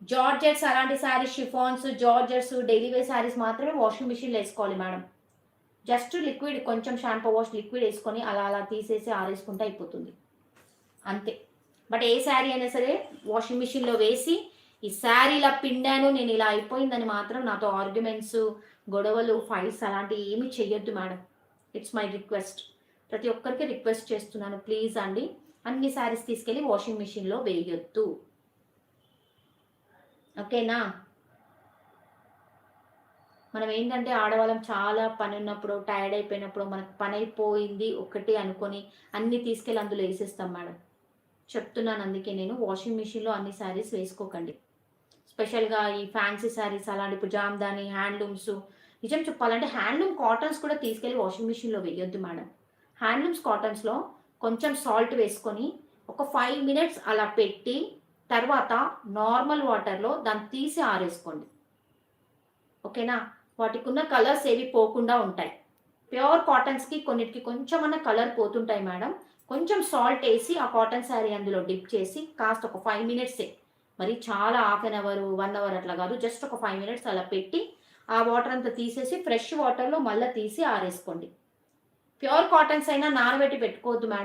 Georgettes అలాంటి saris, chiffons, georgettes, daily wear saris మాత్రమే washing మిషన్‌లో ఏసుకోవాలి మేడం. జస్ట్ లిక్విడ్ కొంచెం షాంపూ వాష్ లిక్విడ్ ఏసుకొని అలా అలా తీసేసి ఆరేసుకుంటే అయిపోతుంది. అంతే. బట్ ఏ శారీ అయినా సరే వాషింగ్ మిషన్‌లో వేసి, ఈ శారీ ఇలా పిండాను, నేను ఇలా అయిపోయిందని మాత్రం నాతో ఆర్గ్యుమెంట్స్, గొడవలు, ఫైట్స్ అలాంటివి ఏమి చెయ్యొద్దు మేడం. It's my request. ప్రతి ఒక్కరికి రిక్వెస్ట్ చేస్తున్నాను. ప్లీజ్ అండి. అన్ని శారీస్ తీసుకెళ్ళి వాషింగ్ మిషన్‌లో వేయొద్దు. ఓకేనా? మనం ఏంటంటే ఆడవాళ్ళం చాలా పని ఉన్నప్పుడు, టైర్డ్ అయిపోయినప్పుడు, మనకు పని అయిపోయింది ఒకటి అనుకోని అన్నీ తీసుకెళ్ళి అందులో ఏసేస్తాం మేడం. చెప్తున్నాను అందుకే నేను వాషింగ్ మిషన్‌లో అన్ని శారీస్ వేసుకోకండి. స్పెషల్‌గా ఈ ఫ్యాన్సీ శారీస్ అలాంటి ఇప్పుడు జామ్దాని, హ్యాండ్లూమ్స్ నిజం చెప్పాలంటే హ్యాండ్లూమ్ కాటన్స్ కూడా తీసుకెళ్ళి వాషింగ్ మిషన్‌లో వేయొద్దు మేడం. హ్యాండ్లూమ్స్ కాటన్స్‌లో కొంచెం సాల్ట్ వేసుకొని ఒక 5 మినిట్స్ అలా పెట్టి తర్వాత నార్మల్ వాటర్‌లో దాన్ని తీసి ఆరేసుకోండి. ఓకేనా? వాటికున్న కలర్స్ ఏవి పోకుండా ఉంటాయి. ప్యూర్ కాటన్స్‌కి కొన్నిటికి కొంచెమన్నా కలర్ పోతుంటాయి మేడం. కొంచెం సాల్ట్ ఏసి ఆ కాటన్ శారీ అందులో డిప్ చేసి కాస్త ఒక 5 మినిట్సే. మరి చాలా హాఫ్ ఎన్ అవర్, 1 అవర్ అట్లా కాదు. జస్ట్ ఒక 5 మినిట్స్ అలా పెట్టి ఆ వాటర్ అంతా తీసేసి ఫ్రెష్ వాటర్‌లో మళ్ళా తీసి ఆరేసుకోండి. ప్యూర్ కాటన్స్ అయినా నానబెట్టి పెట్టుకోవద్దు మేడం.